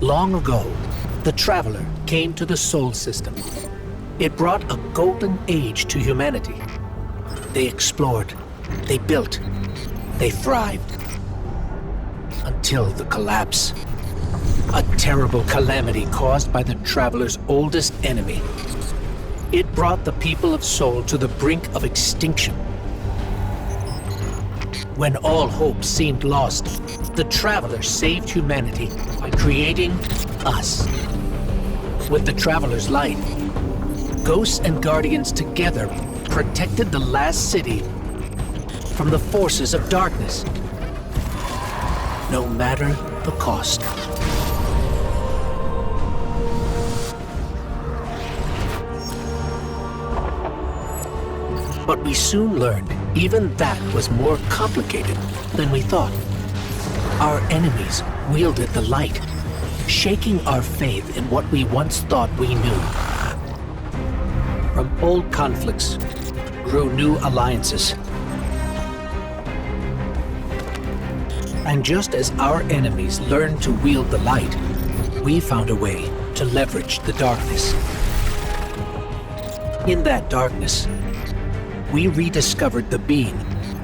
Long ago, the Traveler came to the Sol system. It brought a golden age to humanity. They explored, they built, they thrived. Until the collapse. A terrible calamity caused by the Traveler's oldest enemy. It brought the people of Sol to the brink of extinction. When all hope seemed lost, the Traveler saved humanity by creating us. With the Traveler's light, Ghosts and Guardians together protected the last city from the forces of darkness, no matter the cost. But we soon learned even that was more complicated than we thought. Our enemies wielded the light, shaking our faith in what we once thought we knew. From old conflicts grew new alliances. And just as our enemies learned to wield the light, we found a way to leverage the darkness. In that darkness, we rediscovered the being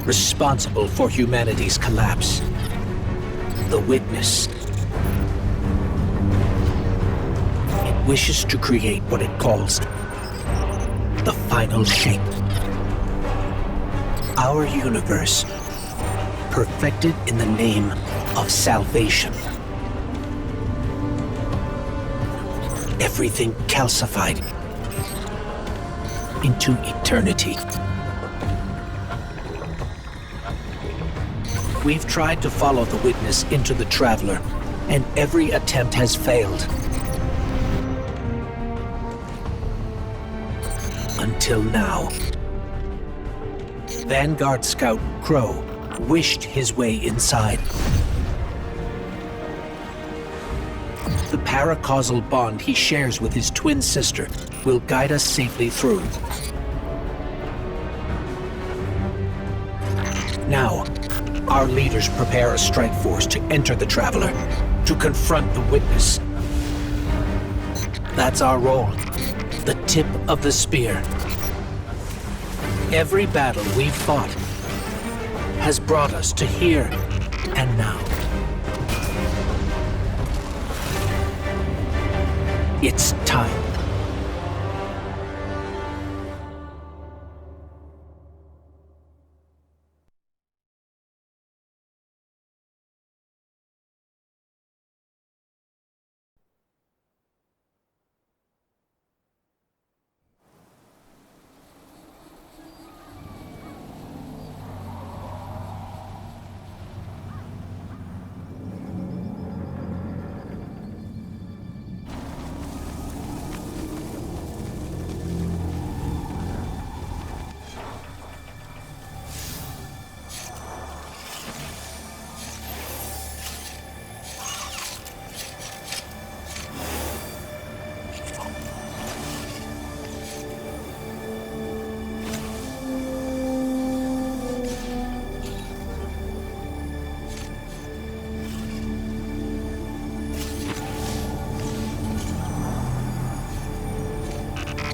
responsible for humanity's collapse. The Witness. It wishes to create what it calls the final shape. Our universe, perfected in the name of salvation. Everything calcified into eternity. We've tried to follow the Witness into the Traveler, and every attempt has failed. Until now. Vanguard Scout Crow wished his way inside. The paracausal bond he shares with his twin sister will guide us safely through. Now, our leaders prepare a strike force to enter the Traveler, to confront the Witness. That's our role, the tip of the spear. Every battle we've fought has brought us to here and now. It's time.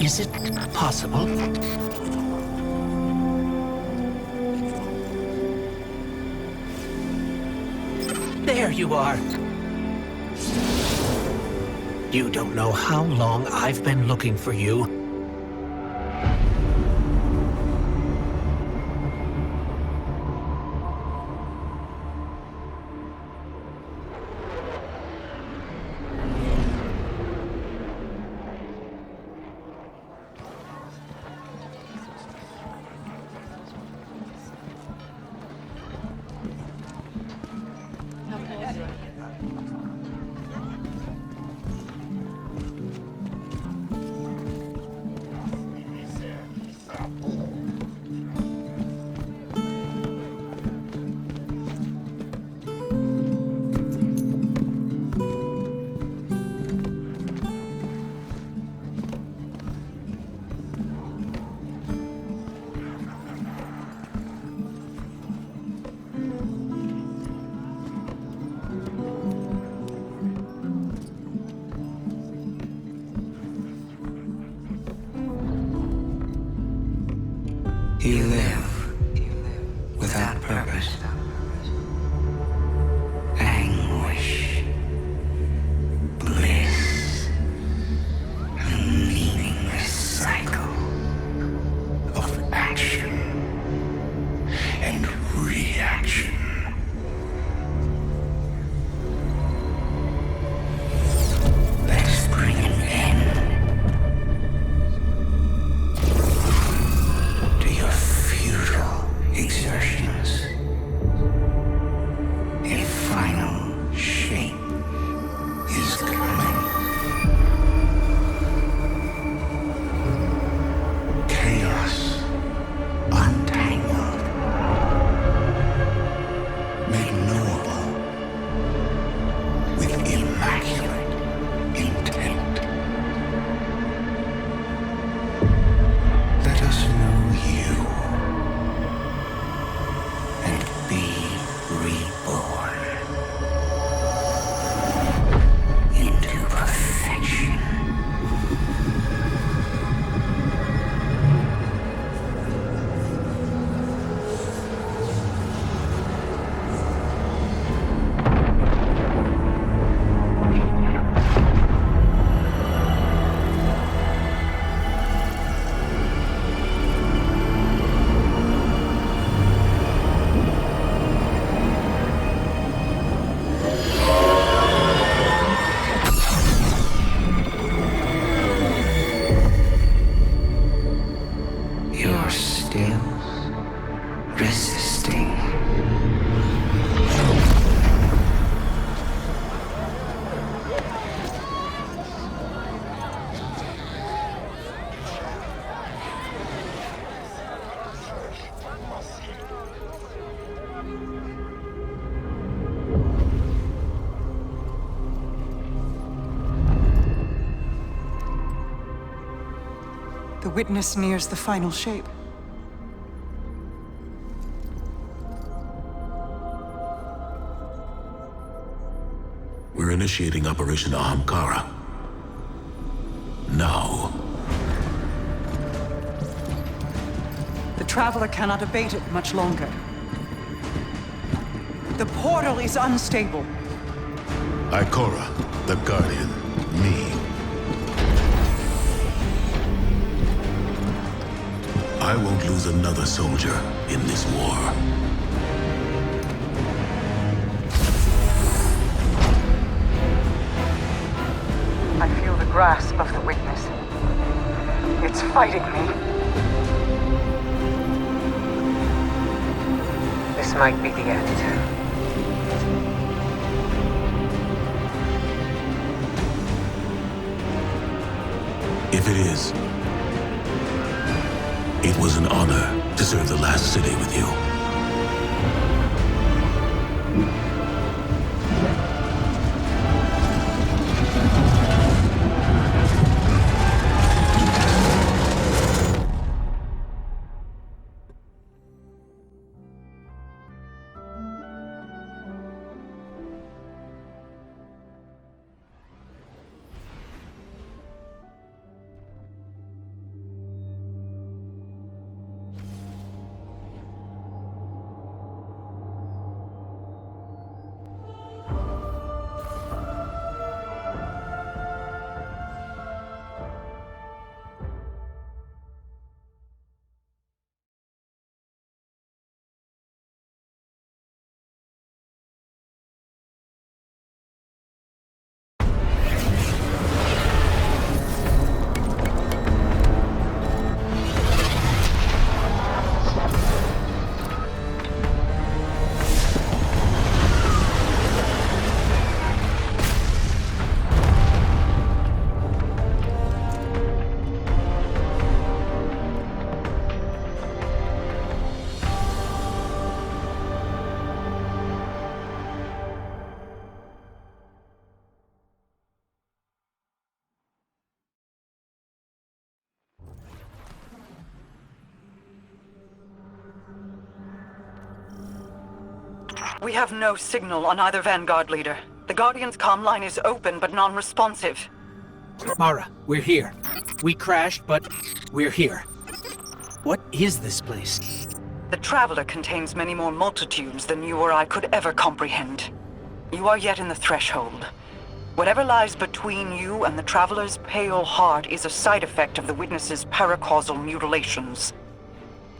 Is it possible? There you are! You don't know how long I've been looking for you. The witness nears the final shape. We're initiating Operation Ahamkara. Now. The Traveler cannot abate it much longer. The portal is unstable. Ikora, the Guardian, me. I won't lose another soldier in this war. I feel the grasp of the witness. It's fighting me. This might be the end. If it is, it was an honor to serve the last city with you. We have no signal on either Vanguard leader. The Guardian's comm line is open but non-responsive. Mara, we're here. We crashed, but we're here. What is this place? The Traveler contains many more multitudes than you or I could ever comprehend. You are yet in the threshold. Whatever lies between you and the Traveler's pale heart is a side effect of the Witness's paracausal mutilations.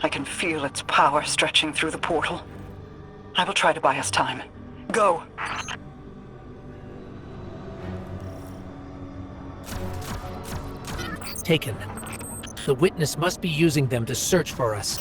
I can feel its power stretching through the portal. I will try to buy us time. Go! Taken. The Witness must be using them to search for us.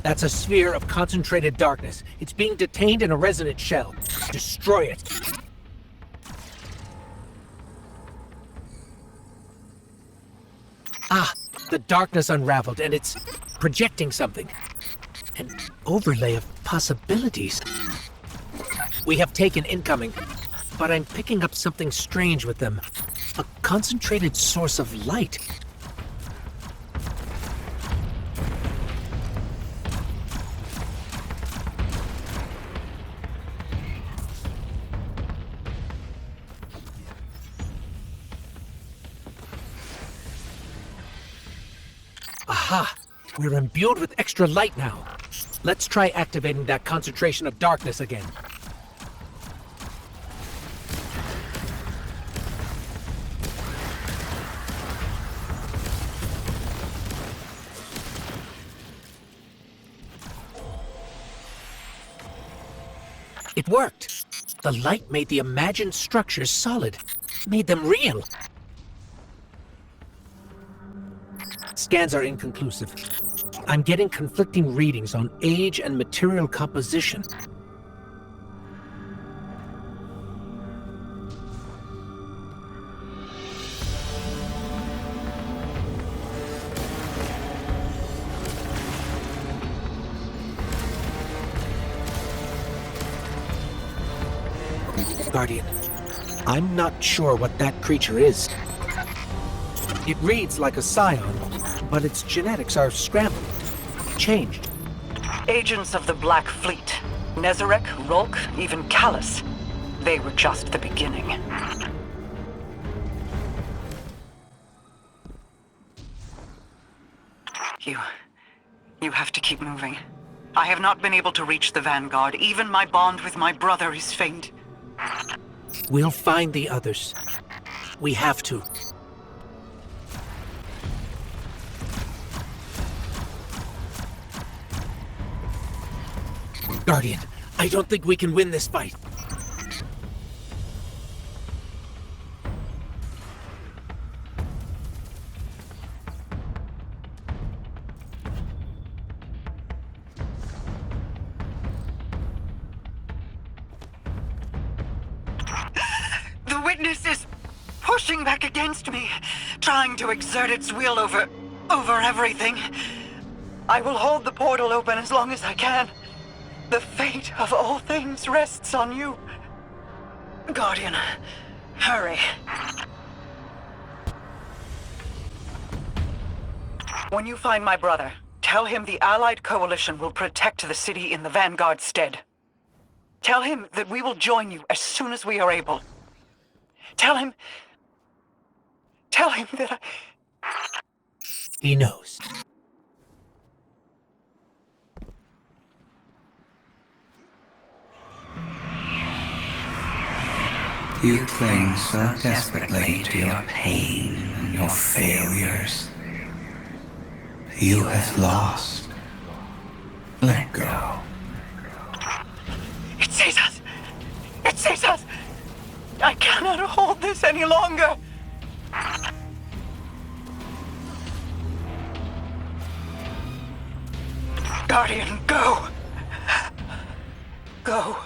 That's a sphere of concentrated darkness. It's being detained in a resonant shell. Destroy it. Ah, the darkness unraveled, and it's projecting something. An overlay of possibilities. We have taken incoming, but I'm picking up something strange with them. A concentrated source of light. Aha! We're imbued with extra light now. Let's try activating that concentration of darkness again. It worked. The light made the imagined structures solid, made them real. Scans are inconclusive. I'm getting conflicting readings on age and material composition. Guardian, I'm not sure what that creature is. It reads like a scion, but its genetics are scrambled, changed. Agents of the Black Fleet. Nezarek, Rolk, even Callus. They were just the beginning. You have to keep moving. I have not been able to reach the Vanguard. Even my bond with my brother is faint. We'll find the others. We have to. Guardian, I don't think we can win this fight. The witness is pushing back against me, trying to exert its will over everything. I will hold the portal open as long as I can. The fate of all things rests on you. Guardian, hurry. When you find my brother, tell him the Allied Coalition will protect the city in the Vanguard's stead. Tell him that we will join you as soon as we are able. Tell him that He knows. You cling so desperately to your pain and your failures. You have lost. Let go. It sees us! It sees us! I cannot hold this any longer! Guardian, go! Go.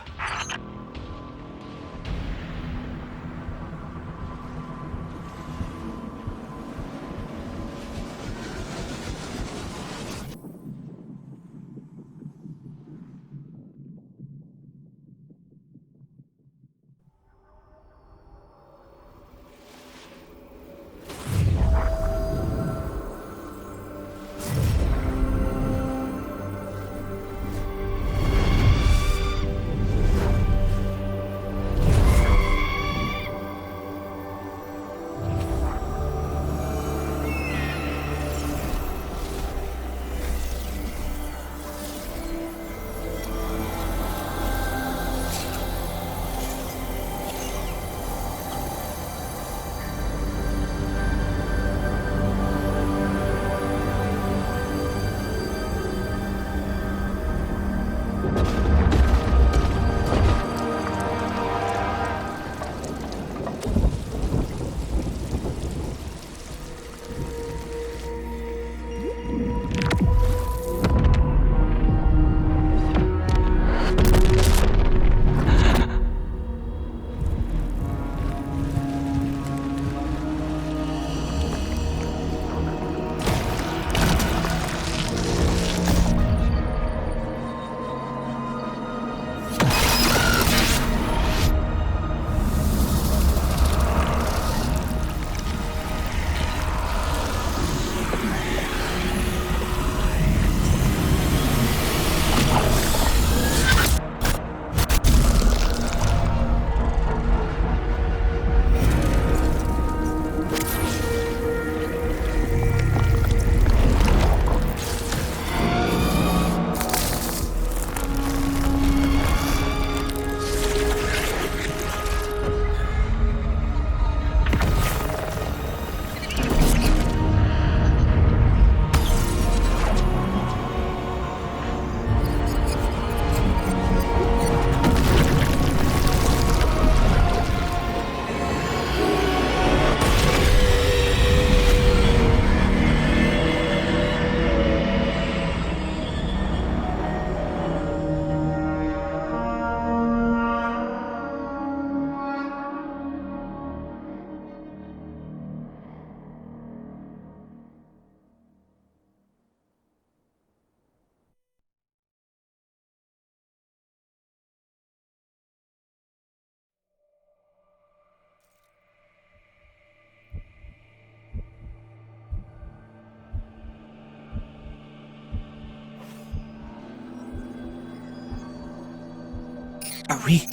Are we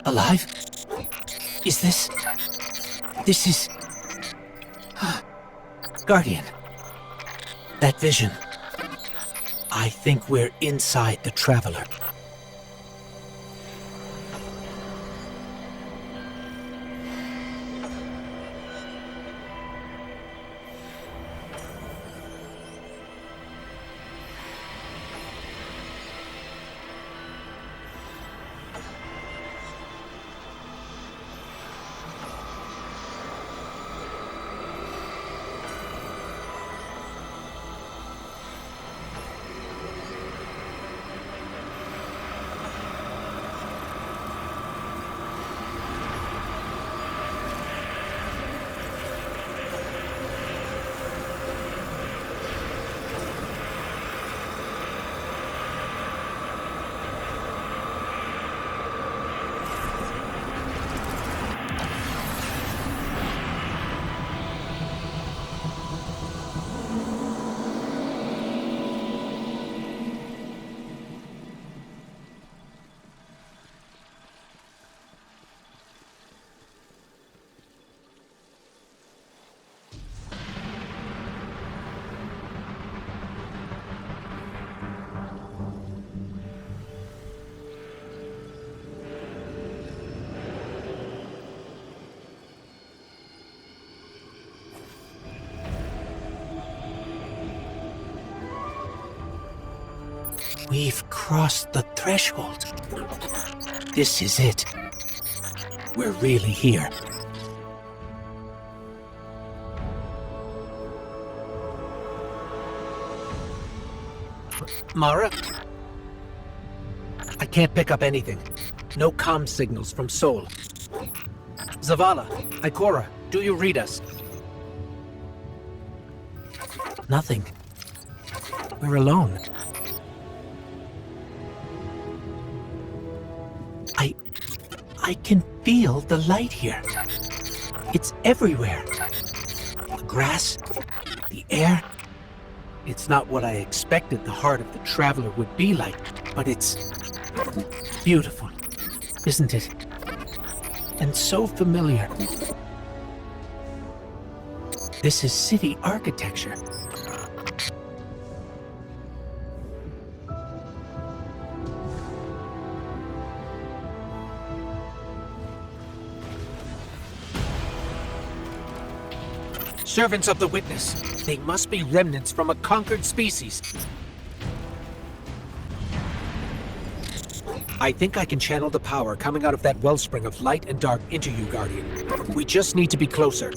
alive? Is this... This is... Guardian. That vision. I think we're inside the Traveler. We've crossed the threshold. This is it. We're really here. Mara? I can't pick up anything. No comm signals from Sol. Zavala, Ikora, do you read us? Nothing. We're alone. I can feel the light here. It's everywhere. The grass, the air. It's not what I expected the heart of the Traveler would be like, but it's beautiful, isn't it? And so familiar. This is city architecture. Servants of the Witness. They must be remnants from a conquered species. I think I can channel the power coming out of that wellspring of light and dark into you, Guardian. We just need to be closer.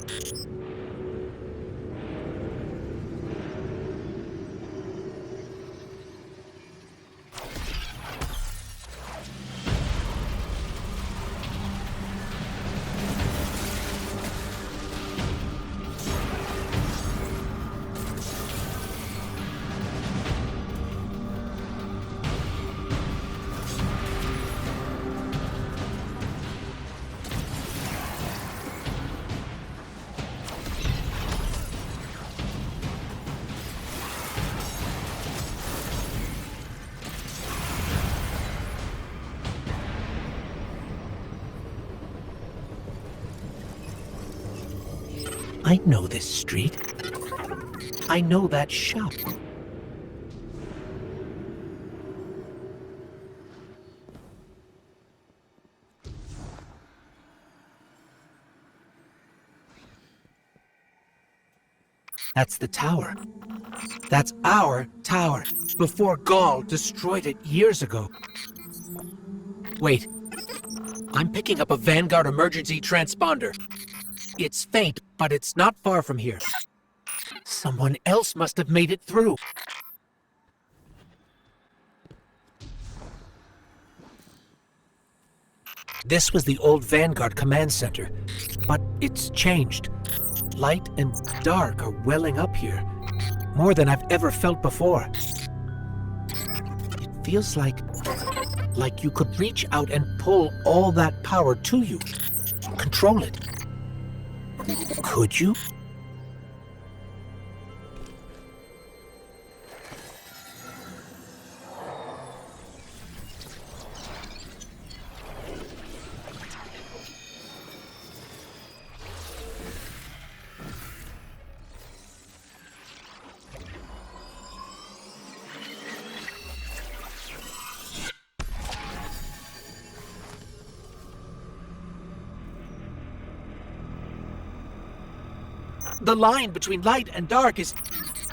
I know this street. I know that shop. That's the tower. That's our tower, before Gaul destroyed it years ago. Wait. I'm picking up a Vanguard emergency transponder. It's faint, but it's not far from here. Someone else must have made it through. This was the old Vanguard command center, but it's changed. Light and dark are welling up here, more than I've ever felt before. It feels like you could reach out and pull all that power to you, control it. Could you? The line between light and dark is...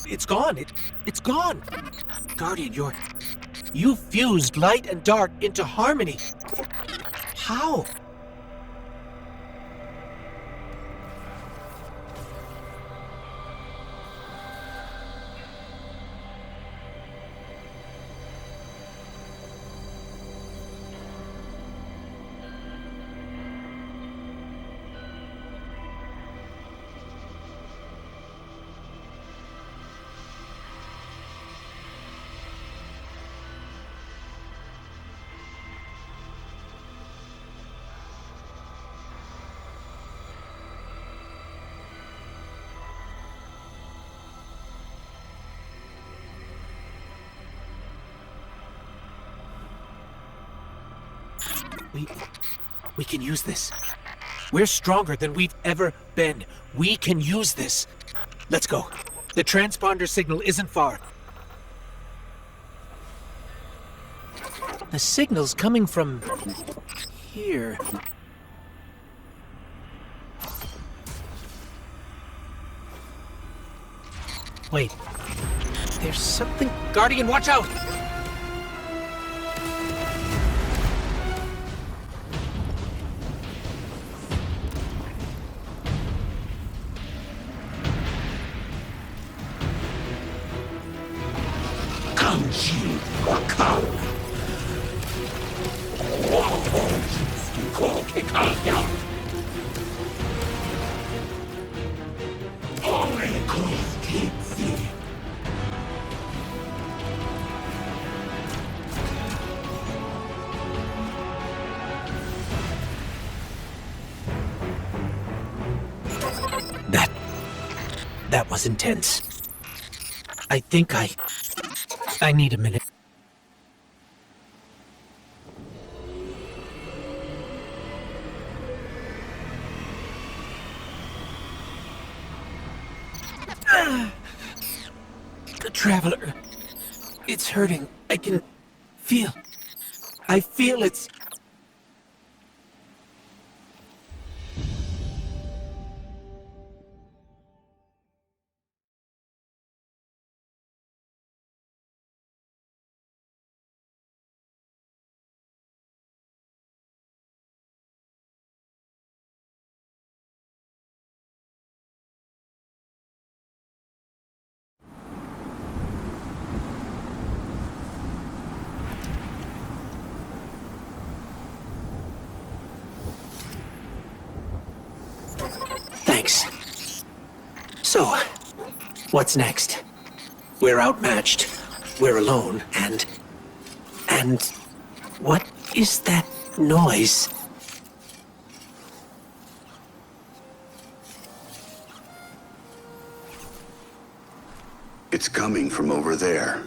It's gone. It's gone. Guardian, you fused light and dark into harmony. How? We can use this. We're stronger than we've ever been. We can use this. Let's go. The transponder signal isn't far. The signal's coming from... here. Wait. There's something... Guardian, watch out! That was intense. I think I need a minute. The Traveler. It's hurting. I can feel. I feel it's... Thanks. So, what's next? We're outmatched. We're alone, and... what is that noise? It's coming from over there.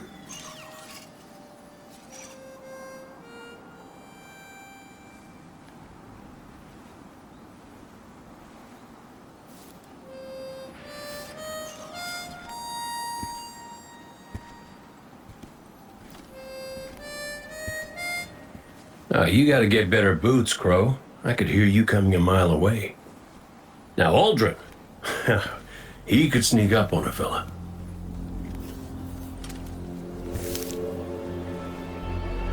You gotta get better boots, Crow. I could hear you coming a mile away. Now, Aldrin. He could sneak up on a fella.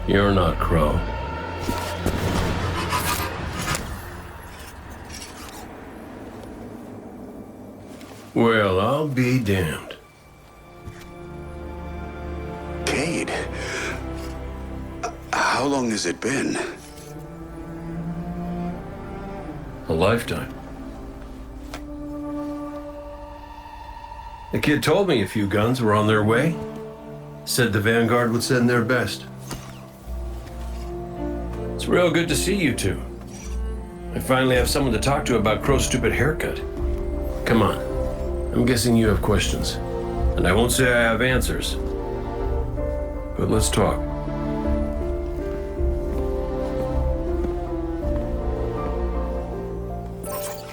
You're not Crow. Well, I'll be damned. Cade. How long has it been? A lifetime. The kid told me a few guns were on their way. Said the Vanguard would send their best. It's real good to see you two. I finally have someone to talk to about Crow's stupid haircut. Come on. I'm guessing you have questions. And I won't say I have answers. But let's talk.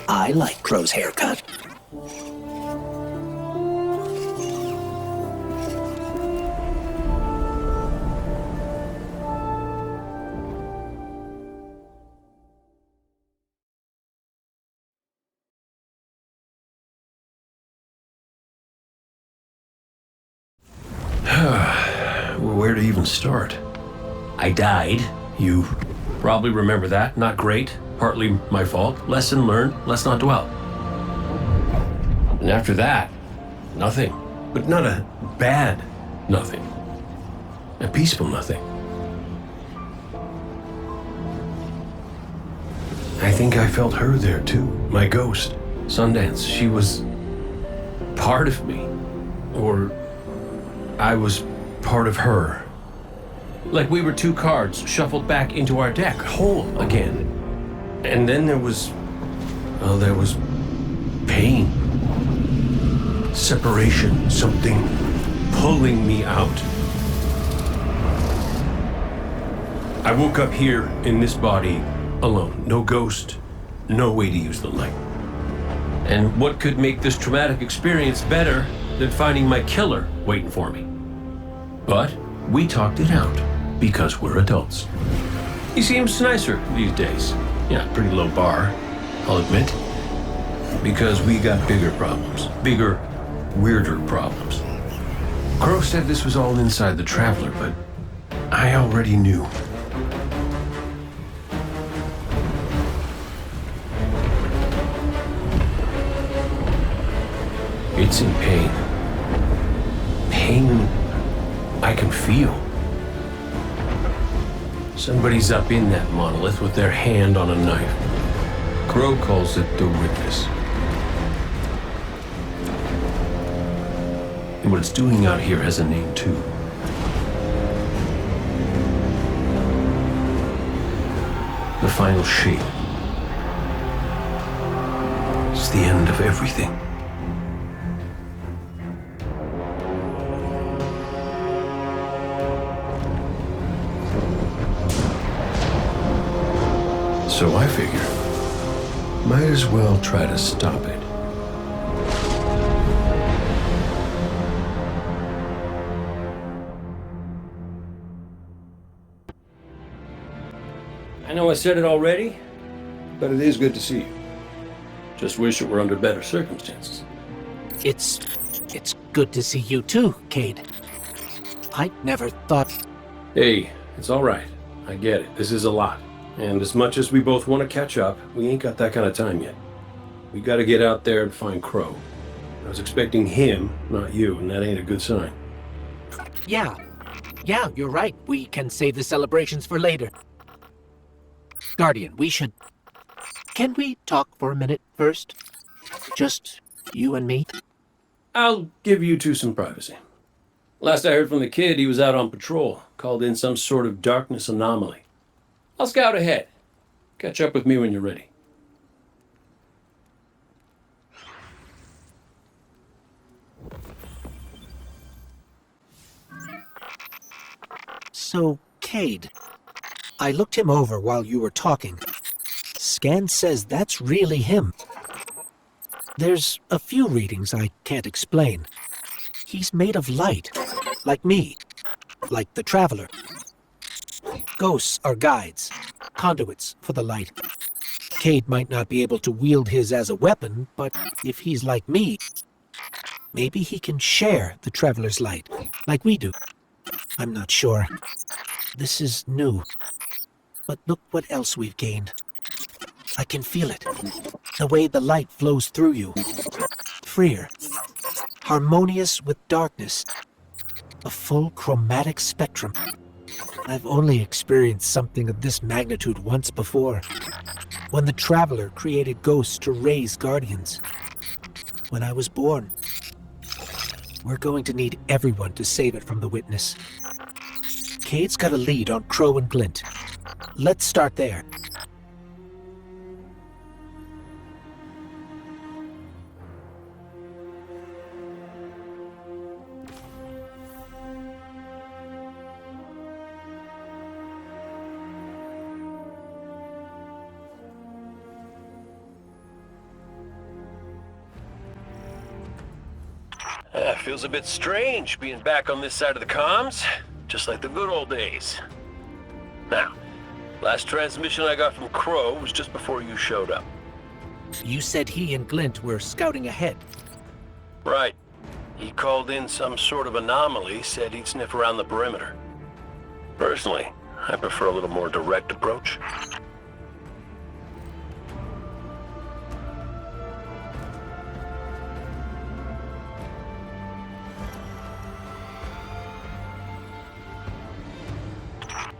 I like Crow's haircut. where to even start. I died. You probably remember that. Not great. Partly my fault. Lesson learned. Let's not dwell. And after that, nothing. But not a bad nothing. A peaceful nothing. I think I felt her there too. My ghost. Sundance. She was part of me. Or I was part of her. Like we were two cards shuffled back into our deck, whole again. And then there was pain. Separation, something pulling me out. I woke up here in this body alone. No ghost, no way to use the light. And what could make this traumatic experience better than finding my killer waiting for me? But we talked it out because we're adults. He seems nicer these days. Yeah, pretty low bar, I'll admit. Because we got bigger problems. Bigger, weirder problems. Crow said this was all inside the Traveler, but I already knew. It's in pain. Pain I can feel. Somebody's up in that monolith with their hand on a knife. Crow calls it the Witness. And what it's doing out here has a name too. The final shape. It's the end of everything. So I figure, might as well try to stop it. I know I said it already, but it is good to see you. Just wish it were under better circumstances. It's good to see you too, Cade. I never thought... Hey, it's all right. I get it. This is a lot. And as much as we both want to catch up, we ain't got that kind of time yet. We got to get out there and find Crow. I was expecting him, not you, and that ain't a good sign. Yeah, you're right. We can save the celebrations for later. Guardian, we should... Can we talk for a minute first? Just you and me? I'll give you two some privacy. Last I heard from the kid, he was out on patrol, called in some sort of darkness anomaly. I'll scout ahead. Catch up with me when you're ready. So, Cade, I looked him over while you were talking. Scan says that's really him. There's a few readings I can't explain. He's made of light, like me, like the Traveler. Ghosts are guides, conduits for the light. Cade might not be able to wield his as a weapon, but if he's like me, maybe he can share the Traveler's light, like we do. I'm not sure. This is new. But look what else we've gained. I can feel it. The way the light flows through you. Freer. Harmonious with darkness. A full chromatic spectrum. I've only experienced something of this magnitude once before. When the Traveler created ghosts to raise guardians. When I was born. We're going to need everyone to save it from the Witness. Cade's got a lead on Crow and Glint. Let's start there. Feels a bit strange being back on this side of the comms, just like the good old days. Now, last transmission I got from Crow was just before you showed up. You said he and Glint were scouting ahead. Right. He called in some sort of anomaly, said he'd sniff around the perimeter. Personally, I prefer a little more direct approach.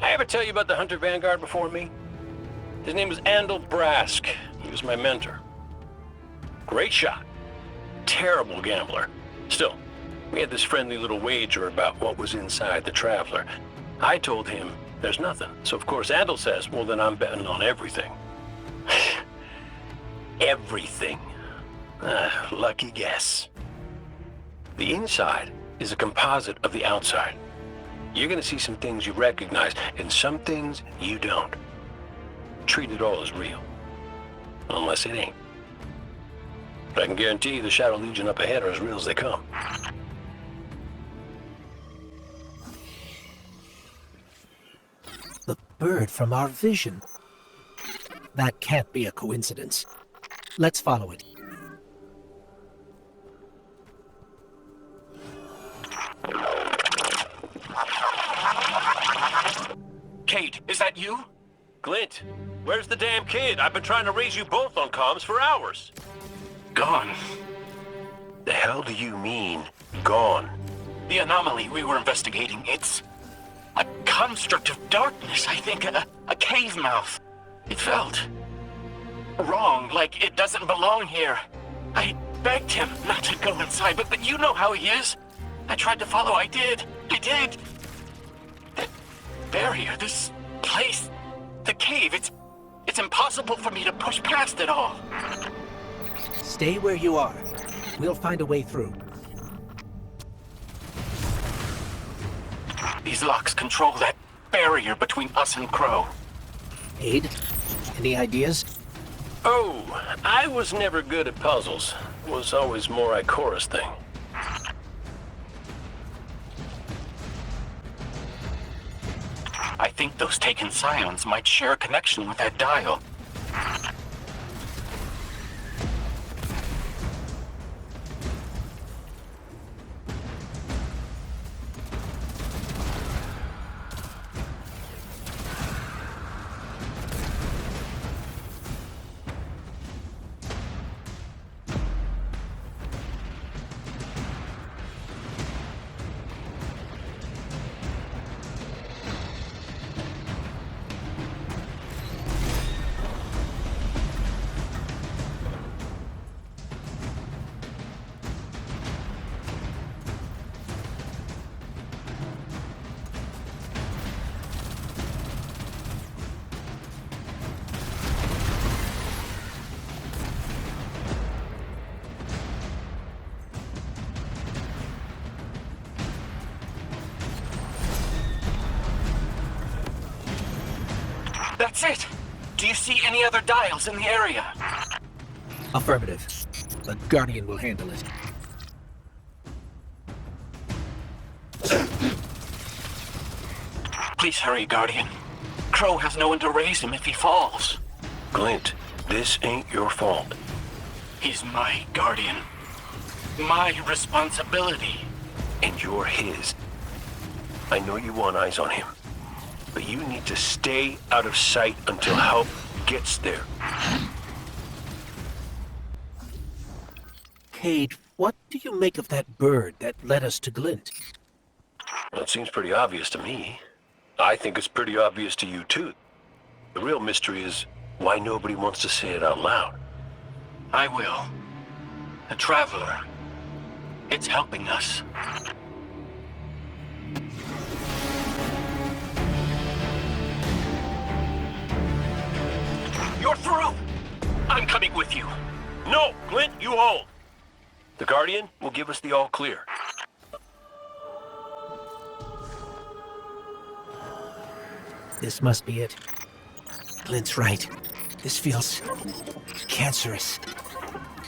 I ever tell you about the Hunter Vanguard before me? His name was Andal Brask. He was my mentor. Great shot. Terrible gambler. Still, we had this friendly little wager about what was inside the Traveler. I told him there's nothing. So of course Andal says, well then I'm betting on everything. Everything. Lucky guess. The inside is a composite of the outside. You're gonna see some things you recognize, and some things you don't. Treat it all as real. Unless it ain't. But I can guarantee you the Shadow Legion up ahead are as real as they come. The bird from our vision. That can't be a coincidence. Let's follow it. Kate, is that you? Glint, where's the damn kid? I've been trying to raise you both on comms for hours. Gone. The hell do you mean, gone? The anomaly we were investigating, it's a construct of darkness, I think, a cave mouth. It felt wrong, like it doesn't belong here. I begged him not to go inside, but you know how he is. I tried to follow, I did. That barrier, this place, the cave, it's impossible for me to push past it all. Stay where you are. We'll find a way through. These locks control that barrier between us and Crow. Aid? Any ideas? Oh, I was never good at puzzles. Was always more Ikora's thing. I think those taken scions might share a connection with that dial. That's it! Do you see any other dials in the area? Affirmative. The Guardian will handle it. Please hurry, Guardian. Crow has no one to raise him if he falls. Glint, this ain't your fault. He's my Guardian. My responsibility. And you're his. I know you want eyes on him, but you need to stay out of sight until help gets there. Cade, what do you make of that bird that led us to Glint? Well, it seems pretty obvious to me. I think it's pretty obvious to you, too. The real mystery is why nobody wants to say it out loud. I will. The Traveler. It's helping us. You're through! I'm coming with you. No, Glint, you hold. The Guardian will give us the all clear. This must be it. Glint's right. This feels cancerous.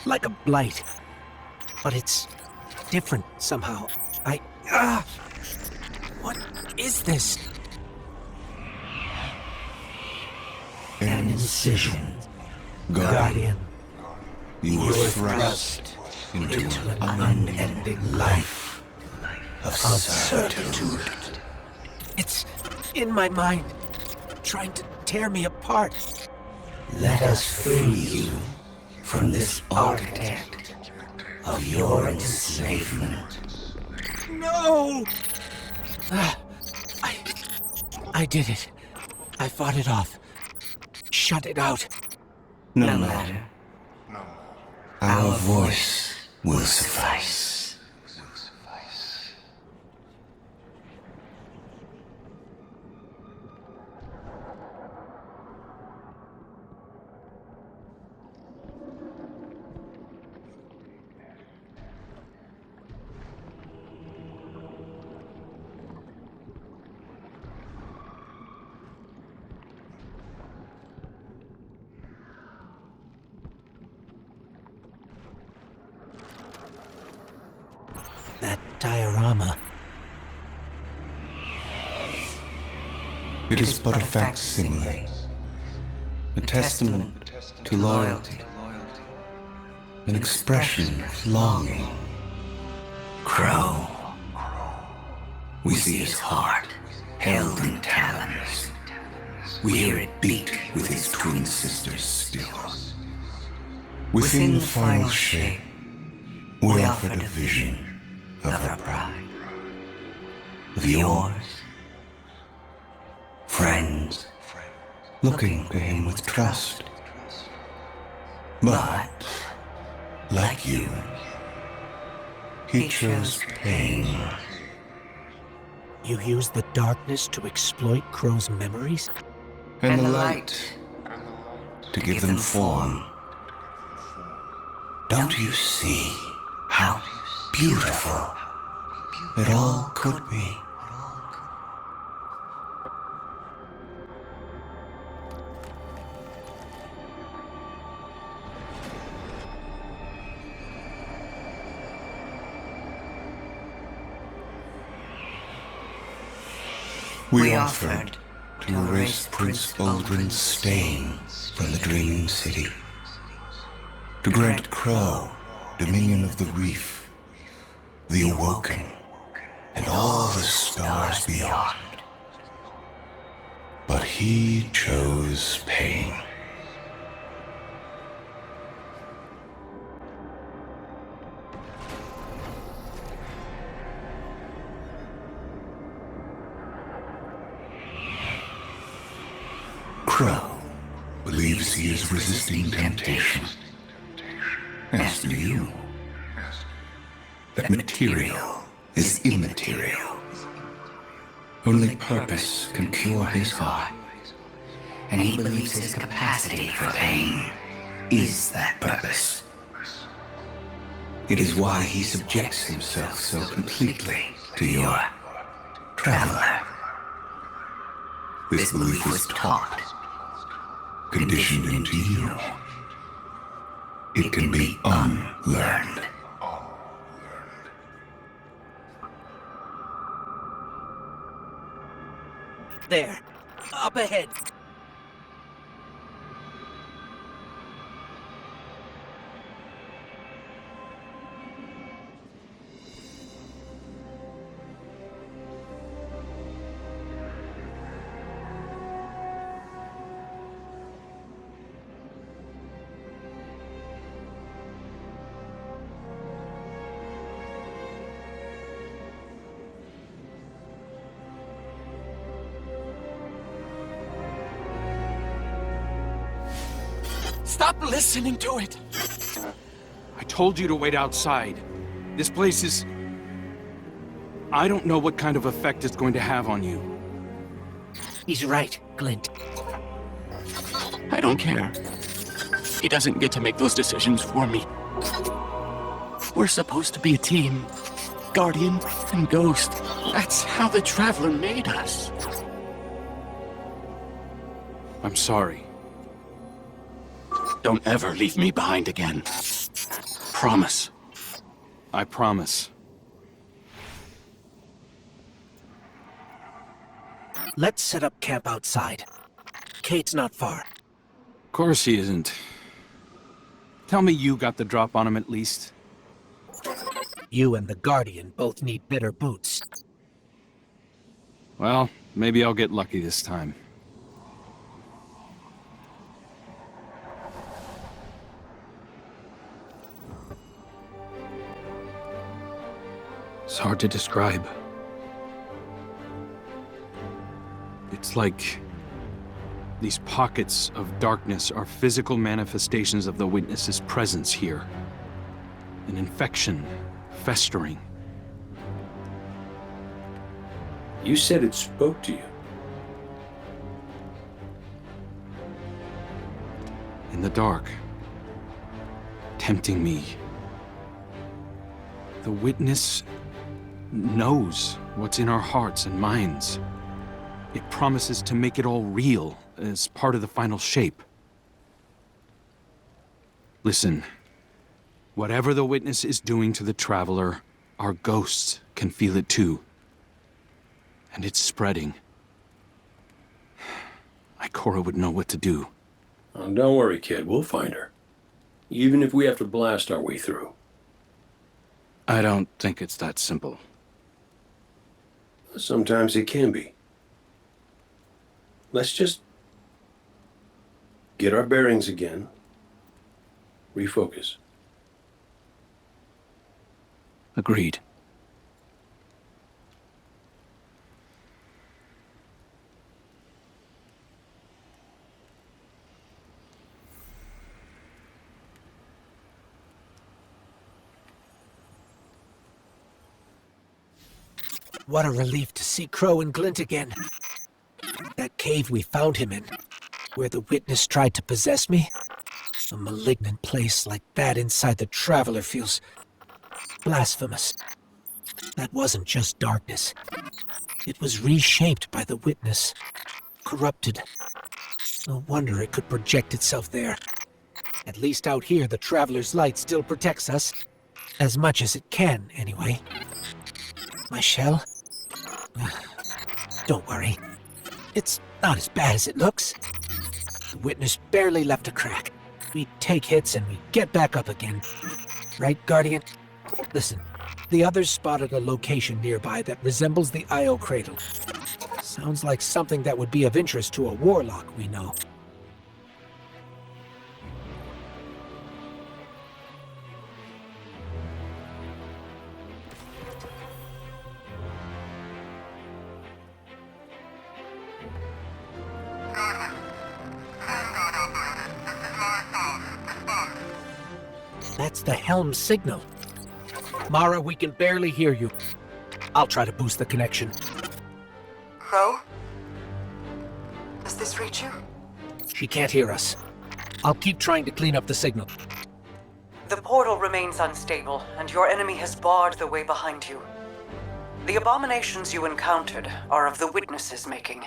Like a blight. But it's different somehow. What is this? An incision. Guardian. You were thrust into an unending life of certitude. It's in my mind, trying to tear me apart. Let us free you from this architect of your enslavement. No! I did it. I fought it off. Shut it out. No matter. Our voice will suffice. That diorama. It is but a facsimile, a testament to loyalty, an expression of longing. Crow. We see his heart held in talons. We hear it beat with his twin sisters still. Within the final shape, we offered a vision of our pride, of yours. Friends, looking to him with trust. But, like you, he chose pain. You use the darkness to exploit Crow's memories? And the light to give them form. Don't you see how beautiful it all could be? We offered to erase Prince Uldren's stain from the dreaming city, to grant Crow dominion of the reef, the awoken, and all the stars beyond. But he chose pain. Crow believes he is resisting temptation, as do you. That material is immaterial. Only purpose can cure his heart, and he believes his capacity for pain is that purpose. It is why he subjects himself so completely to your traveler. This belief was taught, conditioned into you. It can be unlearned. There. Up ahead. Stop listening to it! I told you to wait outside. This place is... I don't know what kind of effect it's going to have on you. He's right, Glint. I don't care. He doesn't get to make those decisions for me. We're supposed to be a team. Guardian and Ghost. That's how the Traveler made us. I'm sorry. Don't ever leave me behind again. Promise. I promise. Let's set up camp outside. Kate's not far. Of course he isn't. Tell me you got the drop on him at least. You and the Guardian both need better boots. Well, maybe I'll get lucky this time. It's hard to describe. It's like these pockets of darkness are physical manifestations of the Witness's presence here. An infection, festering. You said it spoke to you. In the dark, tempting me. The Witness knows what's in our hearts and minds. It promises to make it all real as part of the final shape. Listen, whatever the Witness is doing to the Traveler, our ghosts can feel it too. And it's spreading. Ikora would know what to do. Oh, don't worry, kid. We'll find her. Even if we have to blast our way through. I don't think it's that simple. Sometimes it can be. Let's just get our bearings again. Refocus. Agreed. What a relief to see Crow and Glint again. That cave we found him in, where the Witness tried to possess me. A malignant place like that inside the Traveler feels blasphemous. That wasn't just darkness. It was reshaped by the Witness, corrupted. No wonder it could project itself there. At least out here, the Traveler's light still protects us. As much as it can, anyway. My shell? Don't worry. It's not as bad as it looks. The Witness barely left a crack. We take hits and we get back up again. Right, Guardian? Listen, the others spotted a location nearby that resembles the Io cradle. Sounds like something that would be of interest to a Warlock we know. That's the helm signal. Mara, we can barely hear you. I'll try to boost the connection. Crow? Does this reach you? She can't hear us. I'll keep trying to clean up the signal. The portal remains unstable, and your enemy has barred the way behind you. The abominations you encountered are of the Witness's making.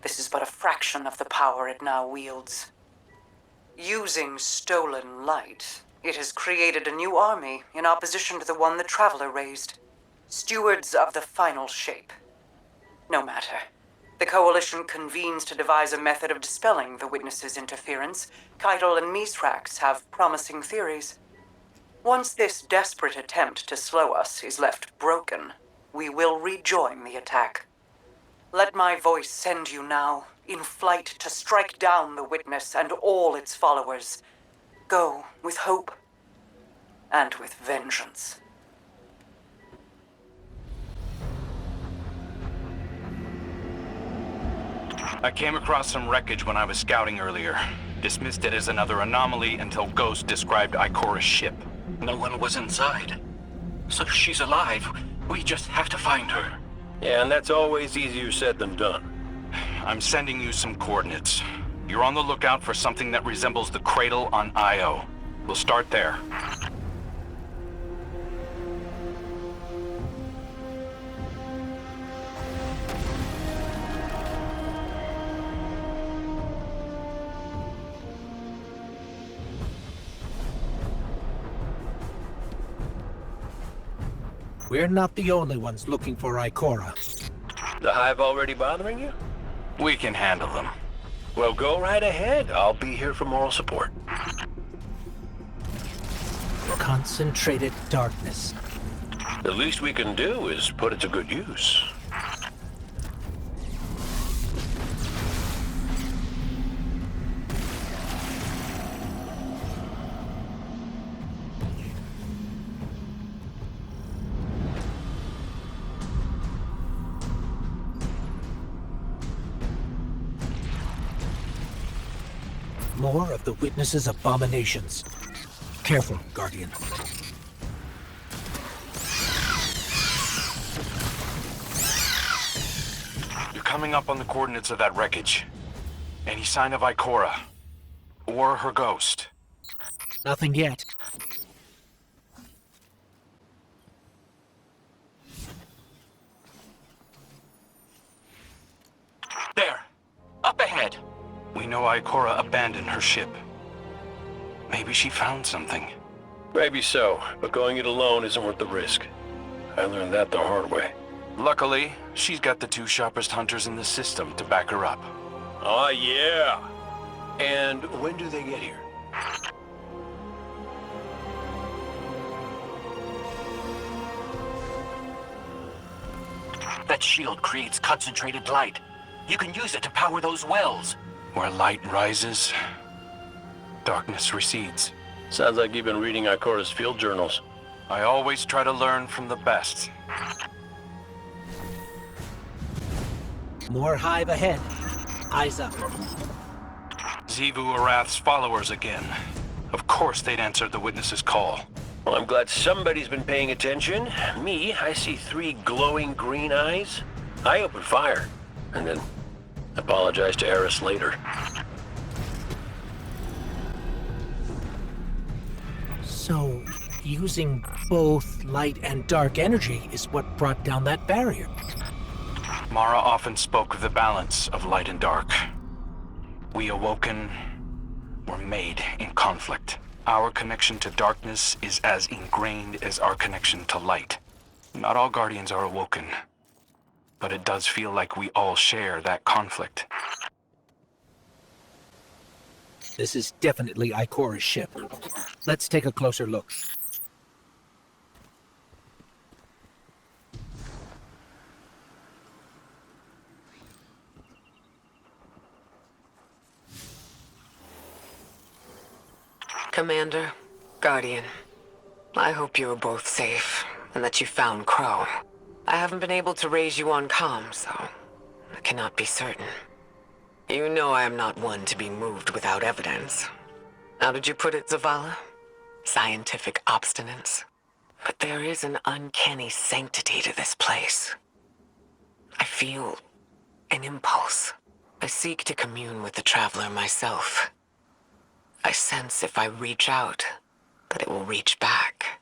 This is but a fraction of the power it now wields. Using stolen light, it has created a new army in opposition to the one the Traveler raised. Stewards of the final shape. No matter. The Coalition convenes to devise a method of dispelling the Witness's interference. Keitel and Misrax have promising theories. Once this desperate attempt to slow us is left broken, we will rejoin the attack. Let my voice send you now, in flight to strike down the Witness and all its followers. Go with hope and with vengeance. I came across some wreckage when I was scouting earlier. Dismissed it as another anomaly until Ghost described Ikora's ship. No one was inside. So she's alive. We just have to find her. Yeah, and that's always easier said than done. I'm sending you some coordinates. You're on the lookout for something that resembles the cradle on Io. We'll start there. We're not the only ones looking for Ikora. The Hive already bothering you? We can handle them. Well, go right ahead. I'll be here for moral support. Concentrated darkness. The least we can do is put it to good use. more of the Witness's abominations. Careful, Guardian. You're coming up on the coordinates of that wreckage. Any sign of Ikora? Or her ghost? Nothing yet. There! Up ahead! We know Ikora abandoned her ship. Maybe she found something. Maybe so, but going it alone isn't worth the risk. I learned that the hard way. Luckily, she's got the two sharpest hunters in the system to back her up. Oh, yeah! And when do they get here? That shield creates concentrated light. You can use it to power those wells. Where light rises, darkness recedes. Sounds like you've been reading Ikora's field journals. I always try to learn from the best. More hive ahead. Eyes up. Xivu Arath's followers again. Of course they'd answered the Witness's call. Well, I'm glad somebody's been paying attention. Me, I see 3 glowing green eyes. I open fire, and then apologize to Eris later. So, using both light and dark energy is what brought down that barrier. Mara often spoke of the balance of light and dark. We Awoken were made in conflict. Our connection to darkness is as ingrained as our connection to light. Not all Guardians are Awoken, but it does feel like we all share that conflict. This is definitely Ikora's ship. Let's take a closer look. Commander, Guardian, I hope you are both safe, and that you found Crow. I haven't been able to raise you on comms, so I cannot be certain. You know I am not one to be moved without evidence. How did you put it, Zavala? Scientific obstinance. But there is an uncanny sanctity to this place. I feel an impulse. I seek to commune with the Traveler myself. I sense if I reach out, that it will reach back.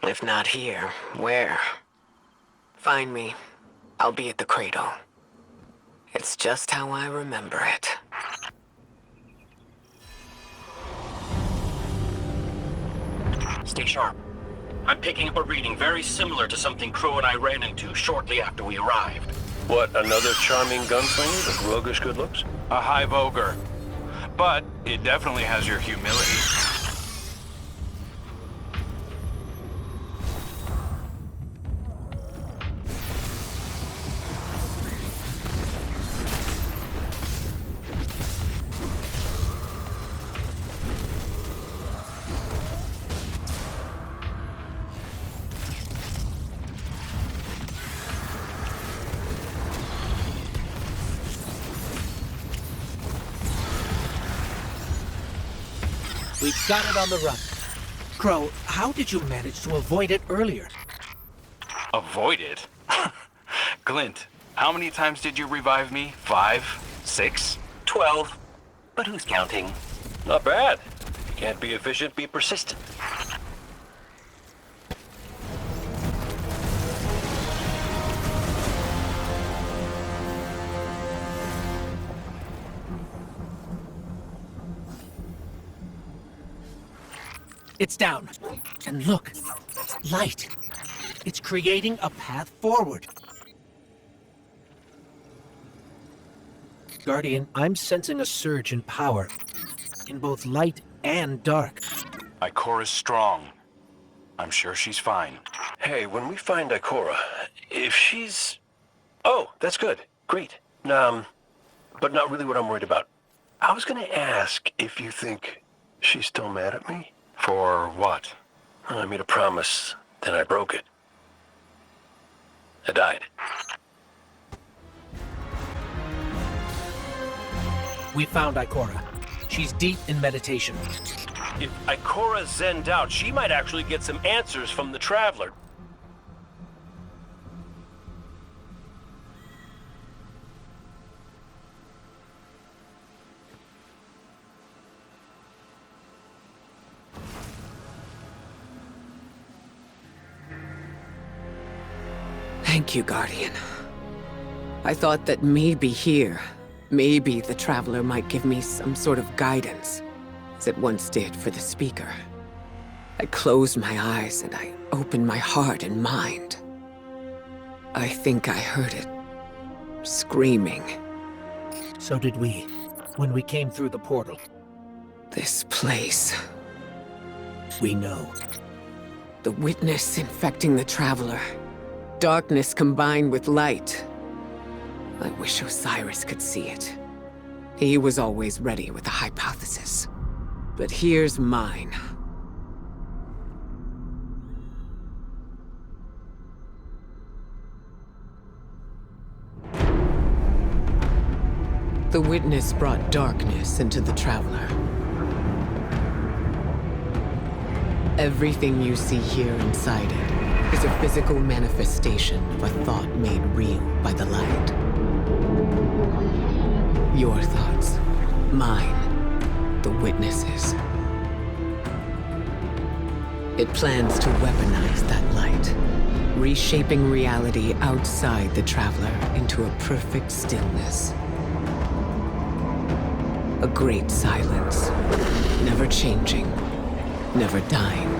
If not here, where? Find me. I'll be at the cradle. It's just how I remember it. Stay sharp. I'm picking up a reading very similar to something Crow and I ran into shortly after we arrived. What, another charming gunslinger with roguish good looks? A hive ogre. But it definitely has your humility. We've got it on the run. Crow, how did you manage to avoid it earlier? Avoid it? Glint, how many times did you revive me? 5? 6? 12? But who's counting? Not bad. Can't be efficient, be persistent. It's down. And look, light. It's creating a path forward. Guardian, I'm sensing a surge in power, in both light and dark. Ikora's strong. I'm sure she's fine. Hey, when we find Ikora, if she's... Oh, that's good. Great. But not really what I'm worried about. I was gonna ask if you think she's still mad at me? For what? I made a promise, then I broke it. I died. We found Ikora. She's deep in meditation. If Ikora zenned out, she might actually get some answers from the Traveler. Thank you, Guardian. I thought that maybe here, maybe the Traveler might give me some sort of guidance, as it once did for the Speaker. I closed my eyes and I opened my heart and mind. I think I heard it screaming. So did we, when we came through the portal. This place. We know. The witness infecting the Traveler. Darkness combined with light. I wish Osiris could see it. He was always ready with a hypothesis. But here's mine. The witness brought darkness into the Traveler. Everything you see here inside it is a physical manifestation of a thought made real by the light. Your thoughts, mine, the witnesses. It plans to weaponize that light, reshaping reality outside the Traveler into a perfect stillness. A great silence, never changing, never dying.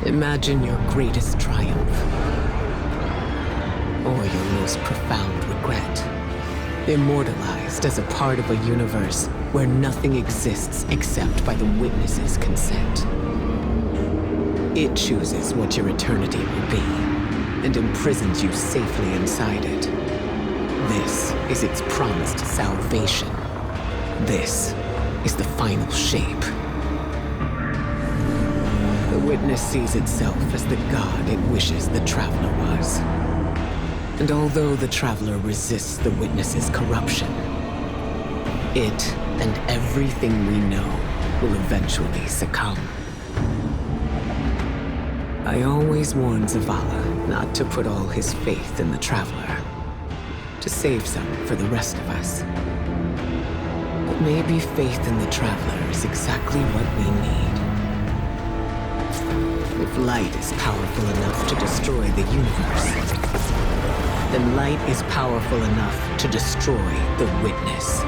Imagine your greatest triumph, or your most profound regret, immortalized as a part of a universe where nothing exists except by the witness's consent. It chooses what your eternity will be, and imprisons you safely inside it. This is its promised salvation. This is the final shape. The witness sees itself as the god it wishes the Traveler was. And although the Traveler resists the witness's corruption, it and everything we know will eventually succumb. I always warned Zavala not to put all his faith in the Traveler, to save some for the rest of us. But maybe faith in the Traveler is exactly what we need. If light is powerful enough to destroy the universe, then light is powerful enough to destroy the witness.